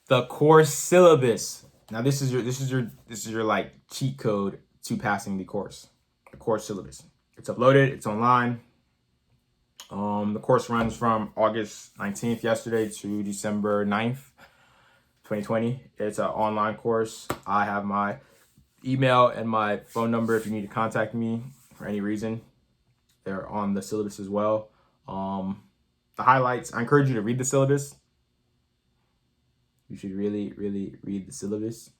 The course syllabus. Now this is your like cheat code to passing the course. The course syllabus. It's uploaded. It's online. The course runs from August 19th, yesterday, to December 9th, 2020. It's an online course. I have my email and my phone number if you need to contact me for any reason. They're on the syllabus as well. The highlights, I encourage you to read the syllabus. You should really, really read the syllabus.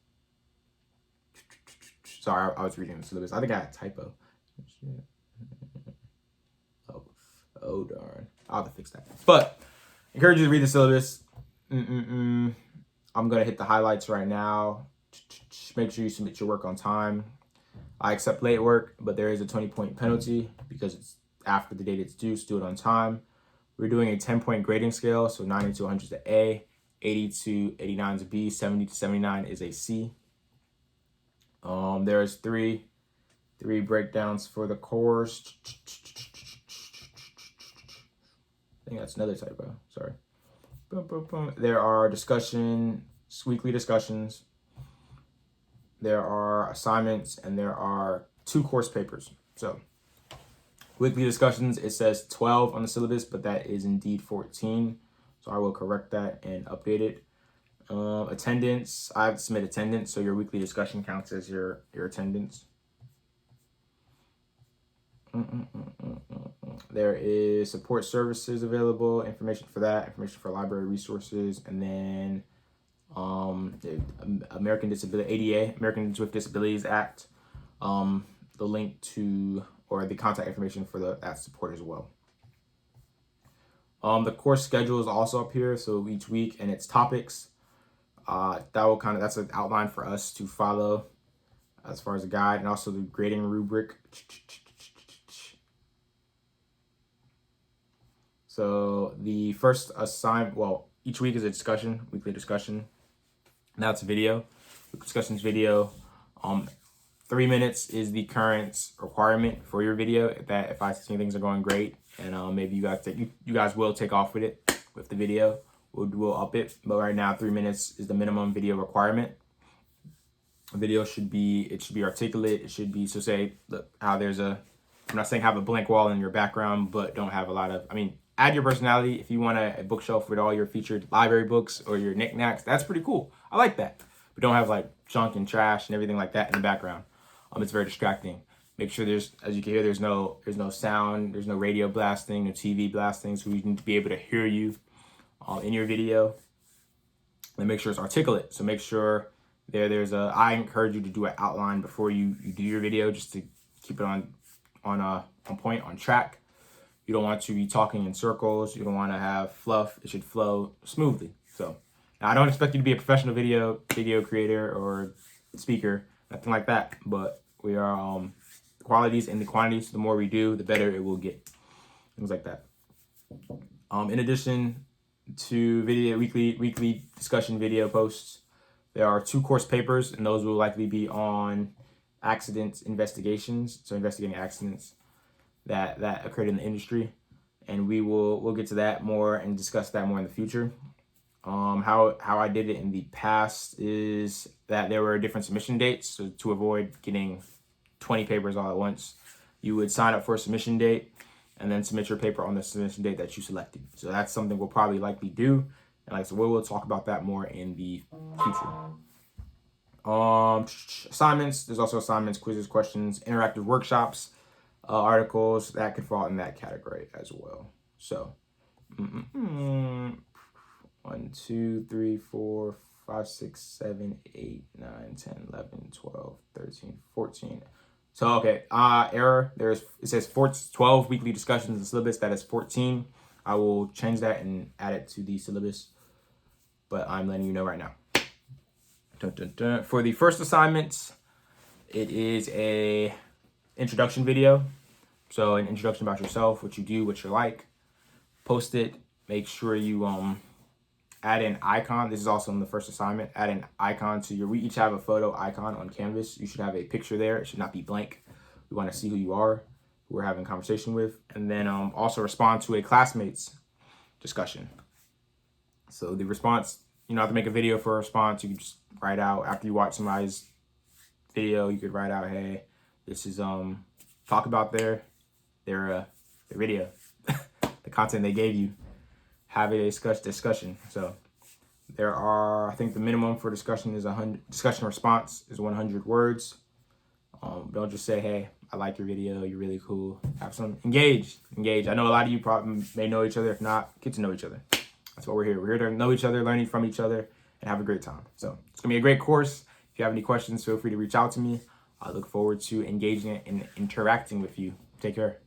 Sorry, I was reading the syllabus. I think I had a typo. Oh darn. I'll have to fix that. But encourage you to read the syllabus. I'm going to hit the highlights right now. Make sure you submit your work on time. I accept late work, but there is a 20-point penalty because it's after the date it's due, so do it on time. We're doing a 10-point grading scale, so 90 to 100 is a A, 80 to 89 is a B, 70 to 79 is a C. There's three breakdowns for the course. I think that's another typo. Sorry. There are weekly discussions. There are assignments, and there are 2 course papers. So weekly discussions, it says 12 on the syllabus, but that is indeed 14. So I will correct that and update it. Attendance, I have to submit attendance, so your weekly discussion counts as your attendance. There is support services available, information for that, information for library resources, and then the American Disability ADA, Americans with Disabilities Act, the link to or the contact information for that support as well. The course schedule is also up here, so each week and its topics. That's an outline for us to follow as far as a guide, and also the grading rubric. So the first each week is a discussion, weekly discussion. Now it's a video. Discussion's video. 3 minutes is the current requirement for your video. If I see things are going great, and maybe you guys will take off with it with the video, we'll up it. But right now, 3 minutes is the minimum video requirement. A video should be articulate. It should be, so say, look how I'm not saying have a blank wall in your background, but don't have a lot of, add your personality. If you want a bookshelf with all your featured library books or your knickknacks, that's pretty cool. I like that. But don't have like junk and trash and everything like that in the background. It's very distracting. Make sure as you can hear, there's no sound, there's no radio blasting, no TV blasting, so we need to be able to hear you in your video. And make sure it's articulate. So make sure I encourage you to do an outline before you do your video, just to keep it on point, on track. You don't want to be talking in circles. You don't want to have fluff. It should flow smoothly. So now, I don't expect you to be a professional video creator or speaker, nothing like that. But we are qualities and the quantities. The more we do, the better it will get. Things like that. In addition to weekly discussion video posts, there are 2 course papers, and those will likely be on accident investigations. So investigating accidents that occurred in the industry, and we'll get to that more and discuss that more in the future. How I did it in the past is that there were different submission dates. So to avoid getting 20 papers all at once, you would sign up for a submission date and then submit your paper on the submission date that you selected. So that's something we'll probably likely do, and like I said, we'll talk about that more in the future. Assignments, there's also assignments, quizzes, questions, interactive workshops, articles that could fall in that category as well. So 1, 2, 3, 4, 5, 6, 7, 8, 9, 10, 11, 12, 13, 14. So okay, error. It says 12 weekly discussions in the syllabus. That is 14. I will change that and add it to the syllabus, but I'm letting you know right now. Dun, dun, dun. For the first assignment, it is a introduction video. So an introduction about yourself, what you do, what you like. Post it. Make sure you add an icon. This is also in the first assignment. Add an icon to we each have a photo icon on Canvas. You should have a picture there. It should not be blank. We want to see who you are, who we're having a conversation with. And then also respond to a classmate's discussion. So the response You don't have to make a video for a response. You can just write out after you watch somebody's video. You could write out, hey, this is talk about their video, the content they gave you. Have a discussion. So there are, I think the minimum for discussion is 100. Discussion response is 100 words. Don't just say, hey, I like your video, you're really cool. Have some engage. I know a lot of you probably may know each other. If not, get to know each other. That's what we're here. We're here to know each other, learning from each other, and have a great time. So it's gonna be a great course. If you have any questions, feel free to reach out to me. I look forward to engaging and interacting with you. Take care.